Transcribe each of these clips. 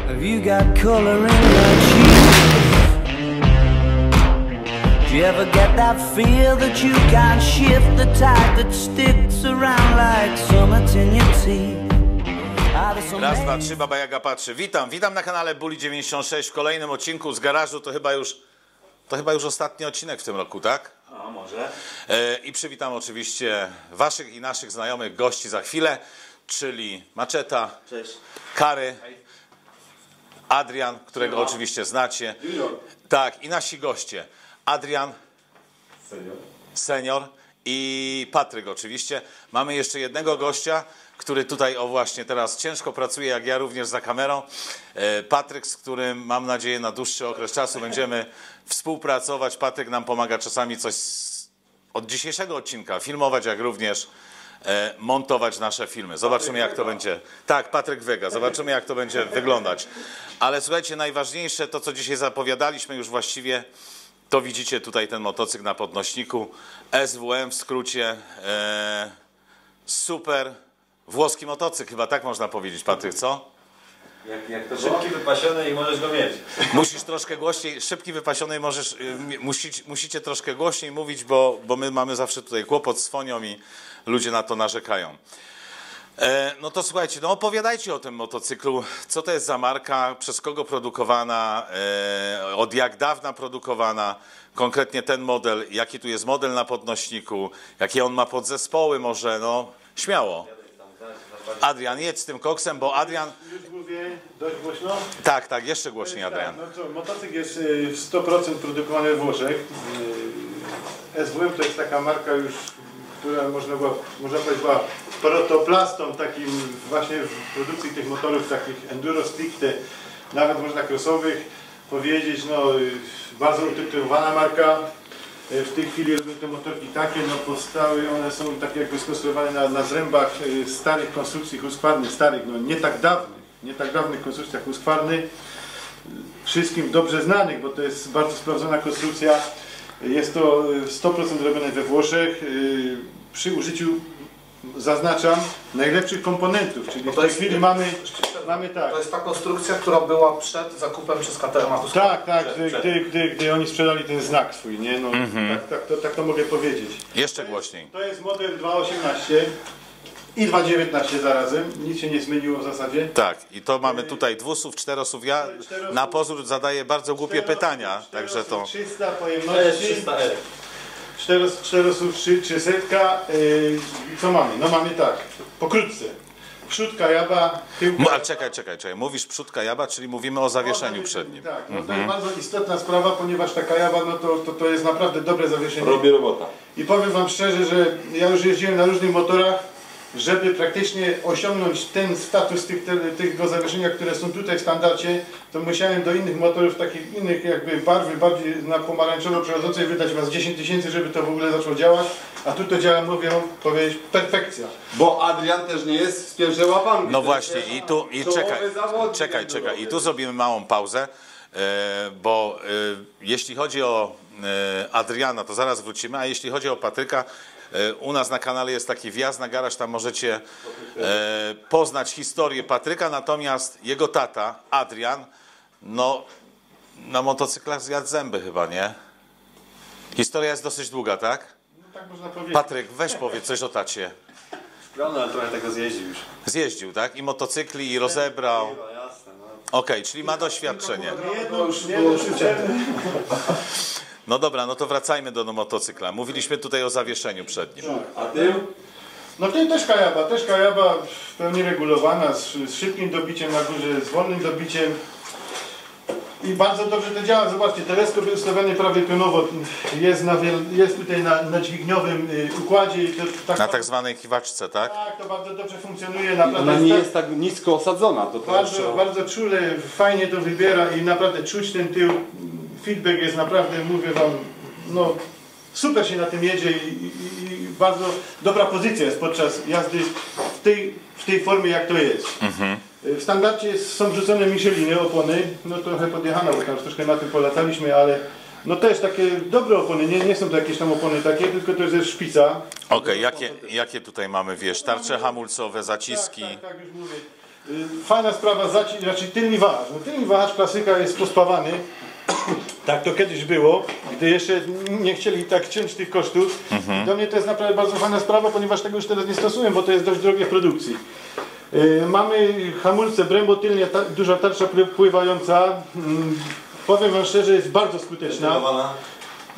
Have you got color in your cheeks? Do you ever get that feel that you can't shift the tide that sticks around like summits in your teeth? Raz, dwa, trzy, Baba Jaga patrzy. Witam na kanale Bully 96 w kolejnym odcinku z garażu. To chyba już ostatni odcinek w tym roku, tak? A może. I przywitam oczywiście waszych i naszych znajomych gości za chwilę, czyli Maczeta, Cześć. Kary, Adrian, którego oczywiście znacie. Tak, i nasi goście. Adrian, senior i Patryk oczywiście. Mamy jeszcze jednego gościa, który tutaj właśnie teraz ciężko pracuje, jak ja również za kamerą. Patryk, z którym mam nadzieję na dłuższy okres czasu będziemy współpracować. Patryk nam pomaga czasami coś od dzisiejszego odcinka filmować, jak również montować nasze filmy. Zobaczymy, jak to będzie. Tak, Patryk Wega. Zobaczymy, jak to będzie wyglądać. Ale słuchajcie, najważniejsze to, co dzisiaj zapowiadaliśmy już właściwie, to widzicie tutaj ten motocykl na podnośniku. SWM w skrócie. Super włoski motocykl, chyba tak można powiedzieć, Patryk, co? Jak to szybki, wypasiony i możesz go mieć. Musisz troszkę głośniej, szybki, wypasiony, musicie troszkę głośniej mówić, bo my mamy zawsze tutaj kłopot z fonią i ludzie na to narzekają. No to słuchajcie, no opowiadajcie o tym motocyklu. Co to jest za marka, przez kogo produkowana, od jak dawna produkowana, konkretnie ten model, jaki tu jest model na podnośniku, jakie on ma podzespoły może, no śmiało. Adrian, jedź z tym koksem, bo Adrian... Już mówię dość głośno? Tak, jeszcze głośniej, Adrian. No to motocykl jest 100% produkowany we Włoszech. SWM to jest taka marka już, która można powiedzieć była protoplastą takim właśnie w produkcji tych motorów, takich enduro stricte, nawet można crossowych powiedzieć, no bardzo utytułowana marka. W tej chwili robią te motorki takie, no powstały, one są takie jakby skonstruowane na zrębach starych konstrukcji Husqvarny, starych, no nie tak dawnych konstrukcjach Husqvarny, wszystkim dobrze znanych, bo to jest bardzo sprawdzona konstrukcja. Jest to 100% robione we Włoszech, przy użyciu, zaznaczam, najlepszych komponentów, czyli w tej chwili mamy tak. To jest ta konstrukcja, która była przed zakupem przez KTM. Tak, gdy oni sprzedali ten znak swój, nie? No, tak to mogę powiedzieć. Jeszcze głośniej. To jest model 2.18 i 2.19 zarazem, nic się nie zmieniło w zasadzie. Tak, i to mamy tutaj dwusów, czterosów. Ja na pozór zadaję bardzo głupie pytania, także to... 300 pojemności. 400 300. Co mamy? No mamy tak, pokrótce. Przód kajaba, tył kajaba. Ale czekaj. Mówisz przód kajaba, czyli mówimy o zawieszeniu przednim. Tak, no to jest bardzo istotna sprawa, ponieważ ta kajaba, no to jest naprawdę dobre zawieszenie. Robi robota. I powiem wam szczerze, że ja już jeździłem na różnych motorach, żeby praktycznie osiągnąć ten status tego zawieszenia, które są tutaj w standardzie, to musiałem do innych motorów, takich innych jakby barwy, bardziej na pomarańczowo przechodzącej wydać was 10 000, żeby to w ogóle zaczęło działać, a tu to działa, mówię, powiedzieć, perfekcja. Bo Adrian też nie jest z pierwszej łapanki. No właśnie, czekaj, i tu zrobimy małą pauzę, bo jeśli chodzi o Adriana, to zaraz wrócimy, a jeśli chodzi o Patryka, u nas na kanale jest taki wjazd na garaż, tam możecie poznać historię Patryka, natomiast jego tata, Adrian, no na motocyklach zjadł zęby chyba, nie? Historia jest dosyć długa, tak? No tak można powiedzieć. Patryk, weź powiedz coś o tacie. No, ale trochę tego zjeździł już. Zjeździł, tak? I motocykli, i rozebrał. Jasne, no. Okej, czyli ma doświadczenie. Nie, No dobra, no to wracajmy do motocykla. Mówiliśmy tutaj o zawieszeniu przednim. A ty? No to też kajaba w pełni regulowana, z szybkim dobiciem na górze, z wolnym dobiciem. I bardzo dobrze to działa. Zobaczcie, teleskop jest ustawiony prawie pionowo. Jest tutaj na dźwigniowym układzie. I to Na tak zwanej kiwaczce, tak? Tak, to bardzo dobrze funkcjonuje. Naprawdę Ona nie jest tak nisko osadzona. To bardzo czule, fajnie to wybiera i naprawdę czuć ten tył. Feedback jest naprawdę, mówię wam, no super się na tym jedzie i bardzo dobra pozycja jest podczas jazdy w tej formie, jak to jest. W standardzie są wrzucone Micheliny opony, no trochę podjechane, bo tam troszkę na tym polataliśmy, ale no też takie dobre opony, nie są to jakieś tam opony takie, tylko to jest szpica. Okej, jakie tutaj mamy, wiesz, tarcze hamulcowe, zaciski. Tak, już mówię. Fajna sprawa, znaczy tylny wahacz. No, tylny wahacz klasyka jest pospawany. Tak to kiedyś było, gdy jeszcze nie chcieli tak ciąć tych kosztów. Do mnie to jest naprawdę bardzo fajna sprawa, ponieważ tego już teraz nie stosuję, bo to jest dość drogie w produkcji. Mamy hamulce Brembo tylnie, duża tarcza pływająca. Powiem wam szczerze, jest bardzo skuteczna.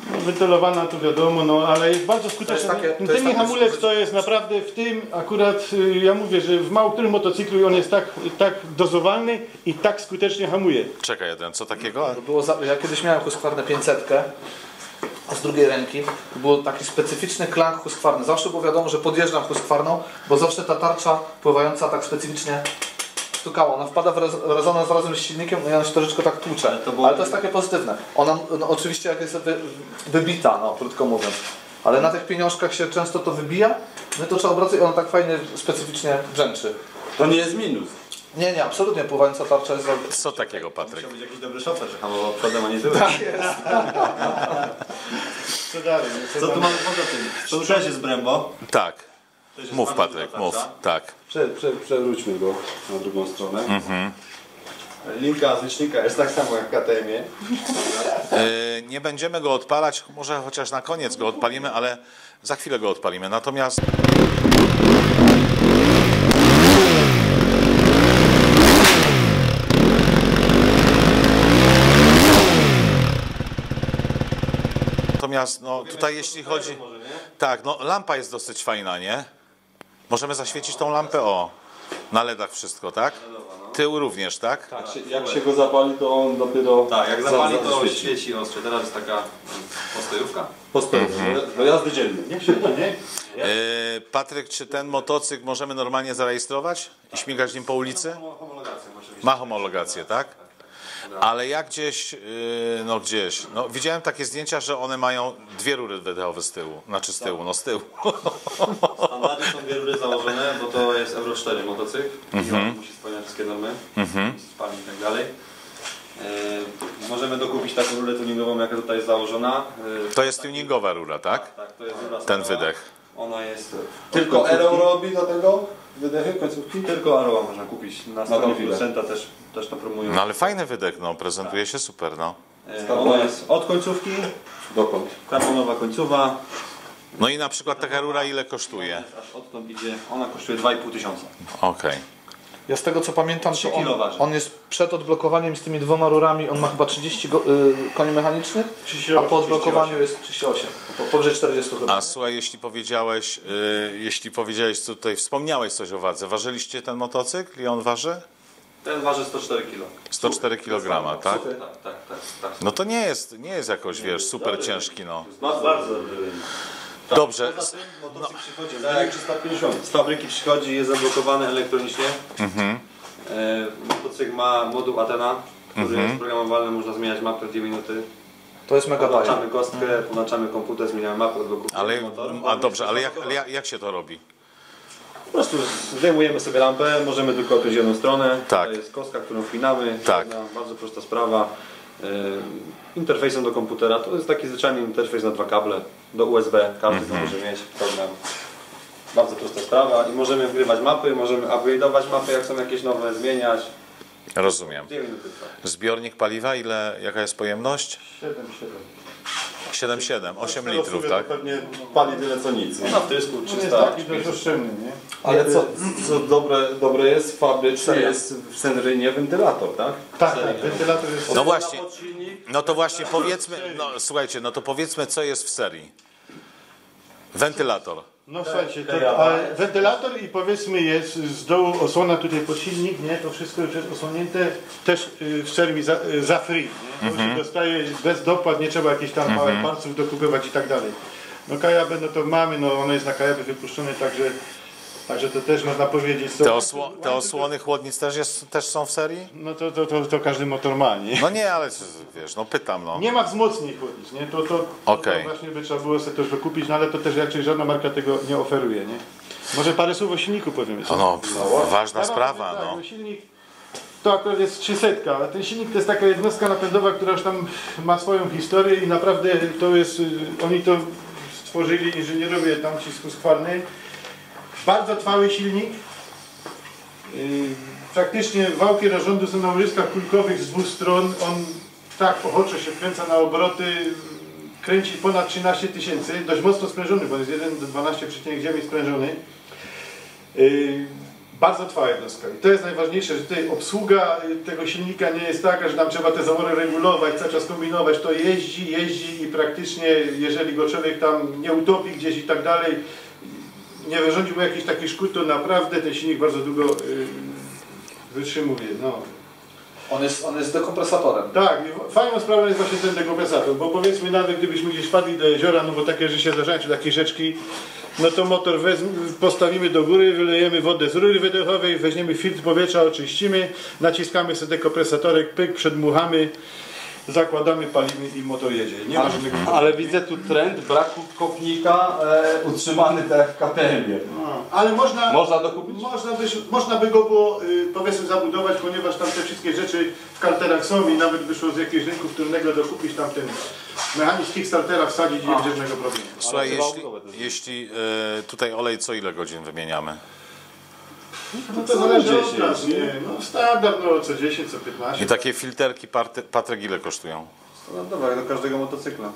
Wentylowana to wiadomo, no ale jest bardzo skuteczna. Ten hamulec to jest naprawdę w tym akurat, ja mówię, że w mało którym motocyklu on jest tak dozowalny i tak skutecznie hamuje. Czekaj, jeden, co takiego? Ja kiedyś miałem Husqvarnę 500, a z drugiej ręki był taki specyficzny klank Husqvarny. Zawsze było wiadomo, że podjeżdżam Husqvarną, bo zawsze ta tarcza pływająca tak specyficznie stukała. Ona wpada w rezonans razem z silnikiem, no i ona się troszeczkę tak tłucze. Ale to jest takie pozytywne. Ona oczywiście jak jest wybita, no krótko mówiąc. Ale na tych pieniążkach się często to wybija, no i to trzeba obracać i ona tak fajnie, specyficznie brzęczy. To nie jest minus. Nie, absolutnie pływająca tarcza jest... Co takiego, Patryk? Musiał być jakiś dobry szofer, że hamował przodem, a nie tyłem. Co dalej? Co tu mamy poza tym? To też jest Brembo. Tak. Też jest Mów, bardzo Patryk, duża mów. tarcza. Tak. Przewróćmy go na drugą stronę. Linka z licznika jest tak samo jak w KTM-ie. Nie będziemy go odpalać, może chociaż na koniec go odpalimy, ale za chwilę go odpalimy. Natomiast no tutaj jeśli chodzi... Tak, no lampa jest dosyć fajna, nie? Możemy zaświecić tą lampę, o, na LEDach wszystko, tak? Tył również, tak? Jak się go zapali, to on dopiero... Tak, jak zapali, to świeci ostrze. Teraz jest taka postojówka. Do jazdy dziennej. Nie? Patryk, czy ten motocykl możemy normalnie zarejestrować i śmigać nim po ulicy? Homologację oczywiście. Ma homologację, tak? Ale jak gdzieś, no widziałem takie zdjęcia, że one mają dwie rury wydechowe z tyłu, znaczy z tyłu, no z tyłu. Standardy są dwie rury założone, bo to jest Euro 4 motocykl i on musi spełniać wszystkie normy, spalin i tak dalej. Możemy dokupić taką rurę tuningową, jaka tutaj jest założona. To jest tuningowa rura, tak? Tak, to jest rura Ten stała. wydech. Ona jest... Tylko Aero robi do tego wydechy, końcówki? Tylko Aero można kupić. Na stronie producenta też to promują. No ale fajny wydech, no, prezentuje się super, no. Ona jest od końcówki, Dokąd? karbonowa końcowa. No i na przykład taka rura ile kosztuje? Aż odtąd idzie, ona kosztuje 2,5 tysiąca. Okej. Ja z tego co pamiętam, 3 to kilo waży. on jest przed odblokowaniem z tymi dwoma rurami, on ma chyba 30 koni mechanicznych, a po odblokowaniu jest 38, powyżej 40 chyba. A słuchaj, jeśli powiedziałeś tutaj, wspomniałeś coś o wadze, ważyliście ten motocykl i on waży? Ten waży 104 kg. 104 kg, tak? Tak. No to nie jest jakoś, wiesz, super ciężki, no. Bardzo dobry. Dobrze. Motocykl przychodzi jak 350. Z fabryki przychodzi, jest zablokowany elektronicznie. Motocykl ma moduł Athena, który jest programowalny, można zmieniać mapę w 2 minuty. To jest mega bajer. Podłączamy kostkę, podłączamy komputer, zmieniamy mapę, odblokujemy Ale, motor. a dobrze, ale jak się to robi? Po prostu zdejmujemy sobie lampę, możemy tylko odkryć jedną stronę. Tak. To jest kostka, którą wpinamy. Tak. Bardzo prosta sprawa. Interfejsem do komputera, to jest taki zwyczajny interfejs na 2 kable. Do USB, każdy to może mieć program. Bardzo prosta sprawa i możemy wgrywać mapy, możemy upgrade'ować mapy, jak są jakieś nowe, zmieniać. Rozumiem. 2 minuty trwa. Zbiornik paliwa, jaka jest pojemność? 7,7, 8 litrów, tak? Pewnie pali tyle co nic. Na wtrysku On jest 300. taki dość oszczędny, nie? Ale co dobre jest, fabrycznie jest w Senrynie wentylator, tak? Tak, wentylator jest... No właśnie, no to właśnie powiedzmy, no słuchajcie, no to powiedzmy co jest w serii. Wentylator. No słuchajcie, ale wentylator i powiedzmy jest z dołu osłona tutaj pod silnik, nie? To wszystko już jest osłonięte też w serii za free, nie? To się dostaje bez dopłat, nie trzeba jakichś tam małych palców dokupywać i tak dalej. No Kajaby, no to mamy, no ono jest na Kajaby wypuszczone, także to też można powiedzieć. Te osłony chłodnic też są w serii? No to każdy motor ma, nie? No nie, ale wiesz, no pytam, no. Nie ma wzmocnień chłodnic, nie? To Okej. właśnie by trzeba było sobie też wykupić, no ale to też raczej żadna marka tego nie oferuje, nie? Może parę słów o silniku powiem jeszcze. No, ważna Ja wam sprawa, powiem tak, no. Silnik to akurat jest 300, ale ten silnik to jest taka jednostka napędowa, która już tam ma swoją historię i naprawdę to jest, oni to stworzyli inżynierowie tamci z Husqvarny. Bardzo trwały silnik. praktycznie wałki rozrządu są na łyżkach kulkowych z dwóch stron. On tak ochoczo się wkręca na obroty, kręci ponad 13 tysięcy, dość mocno sprężony, bo jest 1 do 12,9 sprężony. Bardzo trwała jednostka i to jest najważniejsze, że tutaj obsługa tego silnika nie jest taka, że nam trzeba te zawory regulować, cały czas kombinować, to jeździ i praktycznie, jeżeli go człowiek tam nie utopi gdzieś i tak dalej, nie wyrządzi mu jakiś taki szkód, to naprawdę ten silnik bardzo długo wytrzymuje. No. On jest dekompresatorem. Tak, i fajną sprawą jest właśnie ten dekompresator, bo powiedzmy nawet gdybyśmy gdzieś wpadli do jeziora, no bo takie rzeczy się zdarzają, czy takie rzeczki, no to motor postawimy do góry, wylejemy wodę z rury wydechowej, weźmiemy filtr powietrza, oczyścimy, naciskamy sobie dekompresatorek, pyk, przedmuchamy, zakładamy, palimy i motor jedzie. Nie ma żadnego... Ale widzę tu trend braku kopnika utrzymany tak jak w KTM-ie. Ale Można dokupić? Można by go było powiedzmy zabudować, ponieważ tam te wszystkie rzeczy w karterach są i nawet by szło z jakiegoś rynku wtórnego dokupić tam ten mechanizm Kickstartera, wsadzić i nie będzie żadnego problemu. Słuchaj, jeśli tutaj olej co ile godzin wymieniamy? No to zależy od nas, nie? No standard, no co 10, co 15. I takie filterki, Patryk, ile kosztują? Standardowe, jak do każdego motocykla.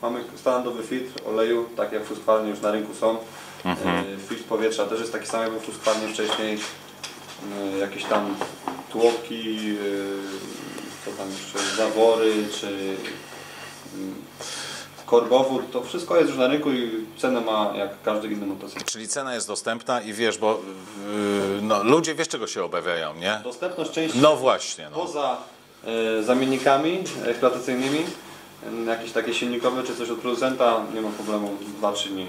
Mamy standardowy filtr oleju, tak jak w Husqvarnie już na rynku są. Filtr powietrza też jest taki sam jak w Husqvarnie wcześniej. Jakieś tam tłoki, co tam jeszcze, zawory, czy korbowód, to wszystko jest już na rynku i cenę ma jak każdy inny motocykl. Czyli cena jest dostępna i wiesz, bo no, ludzie wiesz czego się obawiają, nie? Dostępność części No właśnie. No. poza zamiennikami eksploatacyjnymi, jakieś takie silnikowe czy coś od producenta, nie ma problemu 2-3 dni.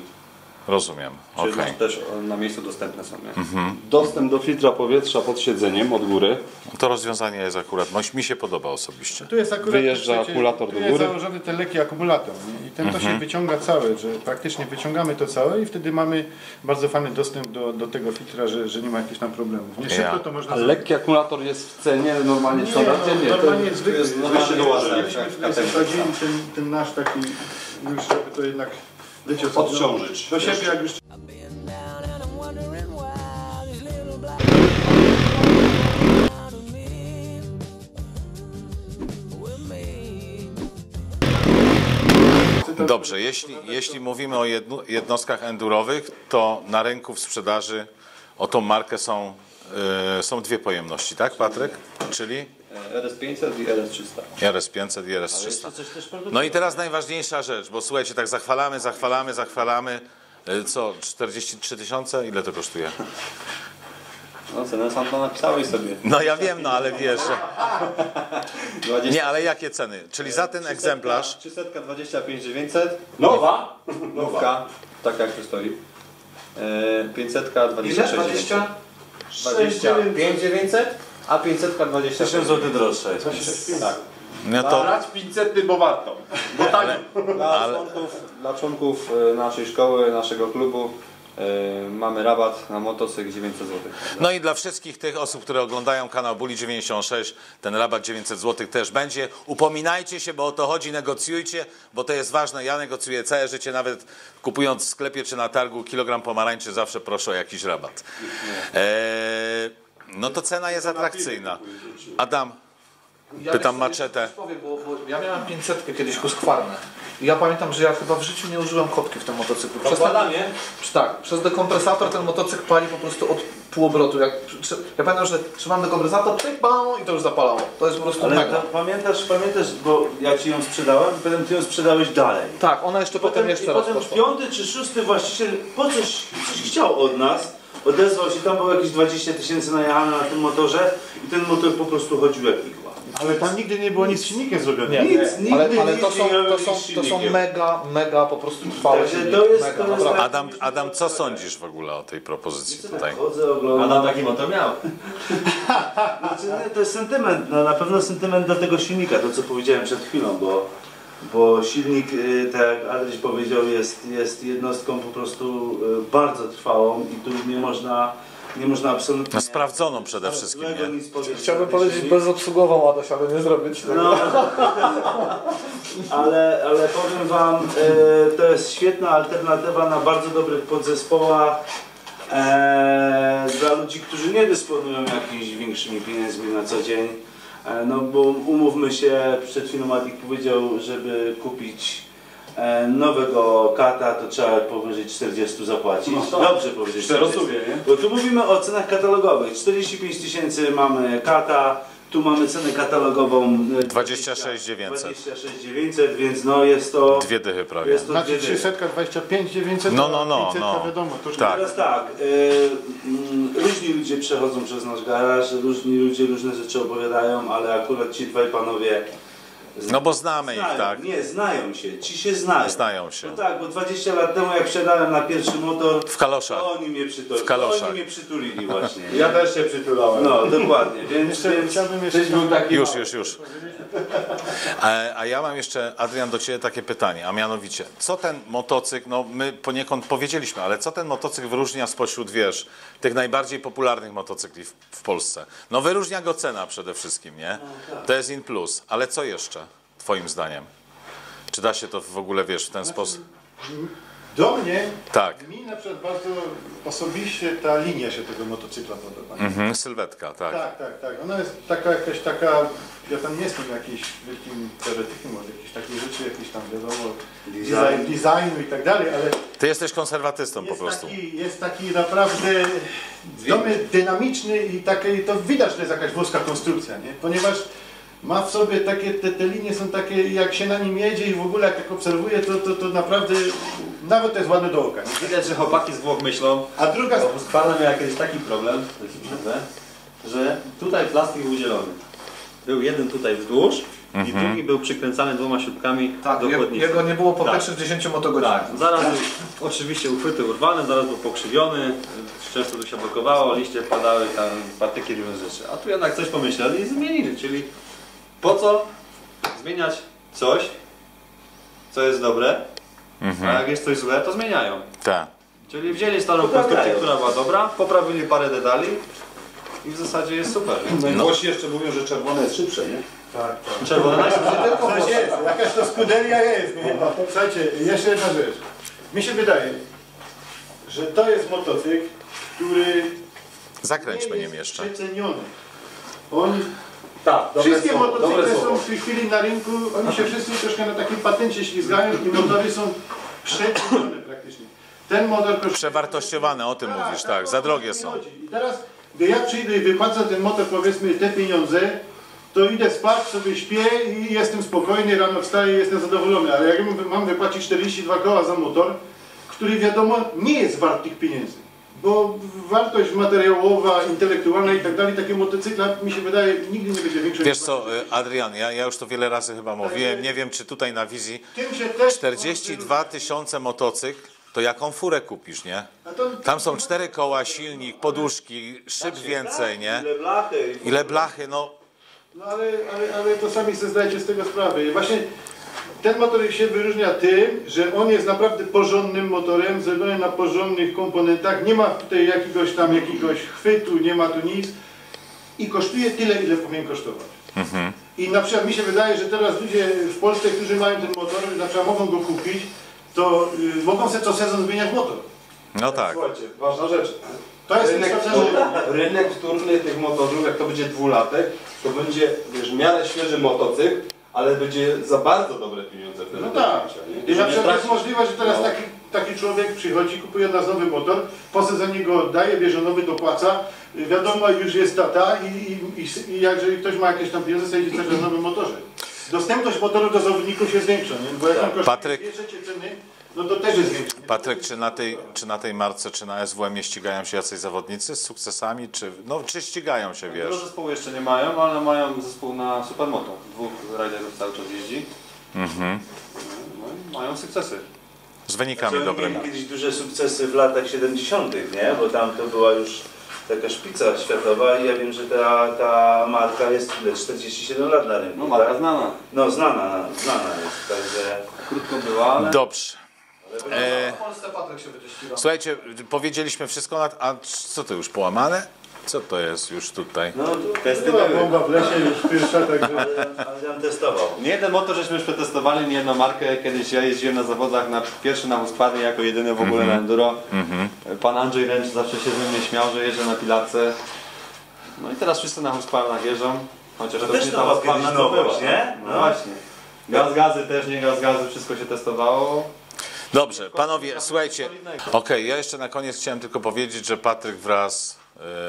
Rozumiem, Czyli okej. też na miejscu dostępne są. Nie? Dostęp do filtra powietrza pod siedzeniem od góry. To rozwiązanie jest akurat, no, mi się podoba osobiście. Tu jest akurat Wyjeżdża akumulator do tu jest góry. założony ten lekki akumulator, nie? I ten to się wyciąga całe, że praktycznie wyciągamy to całe i wtedy mamy bardzo fajny dostęp do tego filtra, że nie ma jakichś tam problemów. Nie szybko to można A lekki akumulator jest w cenie normalnie w standardzie? Nie, normalnie to zwykły. jest normalnie doładowanie, Mieliśmy jak w tutaj KTM. wsadzili ten nasz taki, już żeby to jednak wiecie, co, Odciążyć. do siebie jak już Been down and I'm wondering why these little black out of me with me. Dobrze, jeśli mówimy o jednostkach endurowych, to na rynku w sprzedaży o tą markę są dwie pojemności, tak Patryk? Czyli RS500 i RS300. RS500 i RS300. No i teraz najważniejsza rzecz, bo słuchajcie, tak zachwalamy. Co, 43 tysiące? Ile to kosztuje? No cenę sam to napisałeś sobie. No ja wiem, no ale wiesz, że... 20, Nie, ale jakie ceny? Czyli za ten egzemplarz 300 25 900. Nowa? Nówka, tak jak tu stoi. 500 26 900. 25 900, a 500 20 1000 zł droższa jest. Tak. no to... Brać 500, bo warto. Bo tak. Dla członków naszej szkoły, naszego klubu mamy rabat na motocykl 900 zł. No i dla wszystkich tych osób, które oglądają kanał Bully 96, ten rabat 900 zł też będzie. Upominajcie się, bo o to chodzi, negocjujcie, bo to jest ważne. Ja negocjuję całe życie, nawet kupując w sklepie czy na targu kilogram pomarańczy, zawsze proszę o jakiś rabat. No to cena jest atrakcyjna. Adam, pytam maczetę. Powiem, bo ja miałem 500 kiedyś Husqvarnę. I ja pamiętam, że ja chyba w życiu nie użyłem kopki w tym motocyklu. Przez dekompresator ten motocykl pali po prostu od półobrotu. Ja pamiętam, że trzymam dekompresator, pyk, bam, i to już zapalało. To jest po prostu Ale mega. to pamiętasz, bo ja ci ją sprzedałem, potem ty ją sprzedałeś dalej. Tak, ona jeszcze potem jeszcze raz potem poszła. 5. czy 6. właściciel coś chciał od nas, odezwał się, tam było jakieś 20 tysięcy najechane na tym motorze i ten motor po prostu chodził jak igła. ale tam nigdy nie było nic z silnikiem zrobione. Nie, Nic, ale nigdy to nic nie miało są silnikiem. mega po prostu trwałe Także silniki. to jest- Mega, to jest naprawdę. Adam, co sądzisz w ogóle o tej propozycji tutaj? Chodzę, oglądam. Adam taki motor miał. Znaczy, nie, to jest sentyment, no, na pewno sentyment do tego silnika, to co powiedziałem przed chwilą, bo silnik, tak jak Adryś powiedział, jest jednostką po prostu bardzo trwałą i tu nie można absolutnie... No sprawdzoną przede wszystkim, złego nie? nic powiedzieć. Chciałbym powiedzieć bezobsługową Adaś, ale nie zrobić tego. No, ale powiem Wam, to jest świetna alternatywa na bardzo dobrych podzespołach. Dla ludzi, którzy nie dysponują jakimiś większymi pieniędzmi na co dzień, no bo umówmy się, przed chwilą Adik powiedział, żeby kupić nowego kata, to trzeba powyżej 40 zapłacić. No tak. Dobrze powyżej 40, 40. nie? Bo tu mówimy o cenach katalogowych. 45 000 mamy kata, tu mamy cenę katalogową 26 900. 26 900, więc no jest to... 2 dychy prawie. Jest to Znaczy dwie dychy. 300, 25, 900, No, a 500 to wiadomo. To już Tak. Teraz tak, różni ludzie przechodzą przez nasz garaż, różni ludzie różne rzeczy opowiadają, ale akurat ci dwaj panowie No bo znamy ich, znają, tak? nie, znają się, ci się znają. Znają się. No tak, bo 20 lat temu jak wsiadałem na pierwszy motor, W kaloszach. to oni mnie przytulili. W kaloszach. Oni mnie przytulili właśnie. Ja też się przytulałem. No, dokładnie, więc chciałbym jeszcze... Był taki Już. A ja mam jeszcze, Adrian, do Ciebie takie pytanie, a mianowicie, co ten motocykl, no my poniekąd powiedzieliśmy, ale co ten motocykl wyróżnia spośród, wiesz, tych najbardziej popularnych motocykli w Polsce? No wyróżnia go cena przede wszystkim, nie? To jest in plus, ale co jeszcze, Twoim zdaniem? Czy da się to w ogóle, wiesz, w ten sposób? Do mnie, Tak. mi na przykład bardzo osobiście ta linia się tego motocykla podoba. Sylwetka, tak. Tak. Ona jest jakaś taka, ja tam nie jestem jakiś wielkim teoretykiem od jakichś takich rzeczy, jakiś tam wiadomo, designu i tak dalej, ale Ty jesteś konserwatystą po prostu. jest taki naprawdę dynamiczny i takie, to widać, że to jest jakaś włoska konstrukcja, nie? Ponieważ ma w sobie takie, te linie są takie, jak się na nim jedzie i w ogóle jak tak obserwuję, to naprawdę, nawet to jest ładne do oka. Nie? Widać, że chłopaki z Włoch myślą. A druga Bo Husqvarna miała kiedyś taki problem, że tutaj plastik był dzielony. Był jeden tutaj wzdłuż i drugi był przykręcany 2 śrubkami Tak, do chłodnicy. jego nie było po Tak. pierwszych 10 motogodzinach. Tak, zaraz był oczywiście uchwyty urwane, zaraz był pokrzywiony, często tu się blokowało, liście wpadały, tam patyki, różne rzeczy. A tu jednak coś pomyśleli i zmienili, czyli po co zmieniać coś, co jest dobre, a jak jest coś złe, to zmieniają. Tak. Czyli wzięli starą konstrukcję, która była dobra, poprawili parę detali i w zasadzie jest super. No i Włosi jeszcze mówią, że czerwone jest szybsze, nie? Czerwone coś jest, jakaś to skuderia jest, nie? Słuchajcie, jeszcze jedna rzecz. Mi się wydaje, że to jest motocykl, który Zakręćmy nie nim jest jeszcze. przeceniony. On Tak, wszystkie motocykle są w tej chwili na rynku, oni się wszyscy troszkę na takim patencie ślizgają i motory są przecenione praktycznie. Ten motor kosztuje... Przewartościowane, o tym mówisz, tak, za drogie są. I teraz, gdy ja przyjdę i wypłacę ten motor, powiedzmy, te pieniądze, to idę spać, sobie śpię i jestem spokojny, rano wstaję i jestem zadowolony. Ale jak mam wypłacić 42 koła za motor, który wiadomo nie jest wart tych pieniędzy. Bo wartość materiałowa, intelektualna i tak dalej, takie motocykla mi się wydaje nigdy nie będzie większa. Wiesz co, Adrian, ja już to wiele razy chyba mówiłem, nie wiem czy tutaj na wizji, Tym się też 42 000 motocykl, to jaką furę kupisz, nie? A to- Tam są 4 koła, silnik, poduszki, szyb więcej, nie? Ile blachy. Ile blachy, no No ale to sami sobie zdajecie z tego sprawę. I właśnie ten motor się wyróżnia tym, że on jest naprawdę porządnym motorem, zrobiony na porządnych komponentach. Nie ma tutaj jakiegoś chwytu, nie ma tu nic. I kosztuje tyle, ile powinien kosztować. I na przykład mi się wydaje, że teraz ludzie w Polsce, którzy mają ten motor, na przykład mogą go kupić, to mogą sobie co sezon zmieniać motor. no tak. Słuchajcie, ważna rzecz. To jest Rynek wtórny tych motorów, jak to będzie dwulatek, to będzie, wiesz, w miarę świeży motocykl, ale będzie za bardzo dobre pieniądze wtedy. No do tak. kupicia, nie? I na przykład jest możliwe, że teraz No. taki człowiek przychodzi, kupuje od nas nowy motor, po sezonie go oddaje, bierze nowy, dopłaca, wiadomo, już jest tata i jak jeżeli ktoś ma jakieś tam pieniądze, to jedzie cały czas w nowym motorze. Dostępność motoru do zawodników się zwiększa, nie? Bo jak on kosztuje Patryk. 2 trzecie ceny, no to też jest większy. Patryk, czy na tej marce, czy na SWM ścigają się jacyś zawodnicy z sukcesami, czy ścigają się, Do wiesz? zespołu jeszcze nie mają, ale mają zespół na Supermoto. 2 riderów cały czas jeździ. No i mają sukcesy. Z wynikami Oni mieli dobrymi. kiedyś duże sukcesy w latach 70., nie? Bo tam to była już taka szpica światowa i ja wiem, że ta marka jest 47 lat na rynku. No marka tak? znana. No znana jest, także... Krótko była, ale... Dobrze. W Polsce Patryk się będzie ścigał. Słuchajcie, powiedzieliśmy wszystko, a co to już, połamane? Co to jest już tutaj? No, Testy Była były. bomba w lesie już pierwsza, także... Adrian testował. Nie jeden motor żeśmy już przetestowali, nie jedną markę. Kiedyś ja jeździłem na zawodach pierwszy na Husqvarnie jako jedyny w ogóle na enduro. Pan Andrzej Ręcz zawsze się ze mnie śmiał, że jeżdżę na Pilarce. No i teraz wszyscy na Husqvarnach jeżdżą. Chociaż To to też nie ta nowa Husqvarna kiedyś to była, nowość, nie? No właśnie. Gazy też, nie gazy, wszystko się testowało. Dobrze, panowie, słuchajcie. Okej, ja jeszcze na koniec chciałem tylko powiedzieć, że Patryk wraz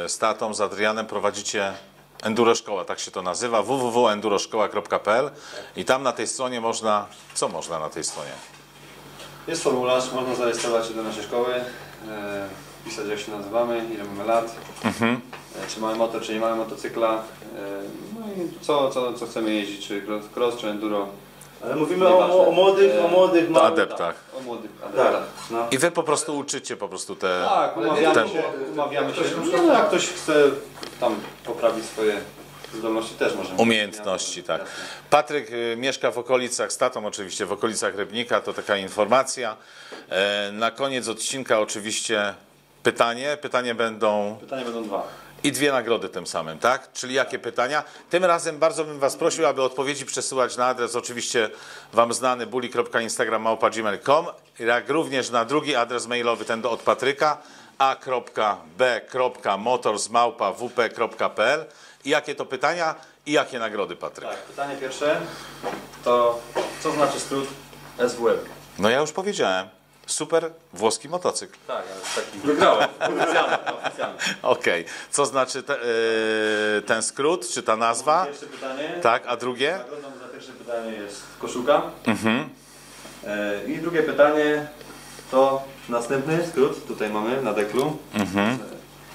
z tatą, z Adrianem prowadzicie Enduro Szkoła, tak się to nazywa, www.enduroszkoła.pl i tam na tej stronie można, co można na tej stronie? Jest formularz, można zarejestrować się do naszej szkoły, pisać jak się nazywamy, ile mamy lat, czy mamy motor, czy nie mamy motocykla, no i co chcemy jeździć, czy cross, czy enduro. Ale mówimy o młodych małych. Adeptach. O młodych Tak, adeptach. no. I wy po prostu uczycie po prostu te... Tak, umawiamy się. No, jak ktoś chce tam poprawić swoje zdolności, też możemy. Umiejętności, tak. Patryk mieszka w okolicach, z tatą oczywiście, w okolicach Rybnika, to taka informacja. Na koniec odcinka oczywiście pytanie. Pytania będą dwa. i 2 nagrody tym samym, tak? Czyli jakie pytania? Tym razem bardzo bym was prosił, aby odpowiedzi przesyłać na adres oczywiście wam znany buli.instagram@gmail.com, jak również na drugi adres mailowy, ten od Patryka, a.b.motors@wp.pl. I jakie to pytania i jakie nagrody, Patryk? Tak, pytanie pierwsze to co znaczy skrót SWM? No ja już powiedziałem. Super włoski motocykl. Tak, ale taki wygrałem. Oficjalny. Okej. Co znaczy ten skrót, czy ta nazwa? Pierwsze pytanie. Tak, a drugie? Nagrodą za pierwsze pytanie jest koszulka. I drugie pytanie to następny skrót, tutaj mamy na deklu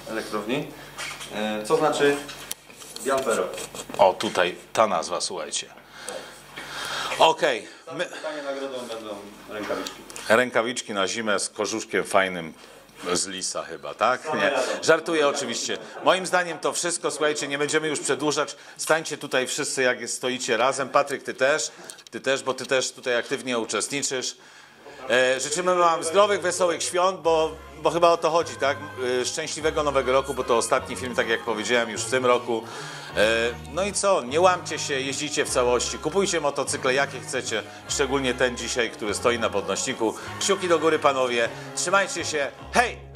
elektrowni. Co znaczy Bianfero? O, tutaj ta nazwa, słuchajcie. Okej. Pytanie nagrodą będą rękawiczki. Rękawiczki na zimę z kożuszkiem fajnym z lisa chyba, tak? Nie. Żartuję oczywiście. Moim zdaniem to wszystko, słuchajcie, nie będziemy już przedłużać. Stańcie tutaj wszyscy, jak stoicie razem. Patryk, ty też, bo ty też tutaj aktywnie uczestniczysz. Życzymy wam zdrowych, wesołych świąt, bo chyba o to chodzi, tak? Szczęśliwego Nowego Roku, bo to ostatni film, tak jak powiedziałem, już w tym roku. No i co? Nie łamcie się, jeździcie w całości, kupujcie motocykle jakie chcecie, szczególnie ten dzisiaj, który stoi na podnośniku. Kciuki do góry, panowie. Trzymajcie się. Hej!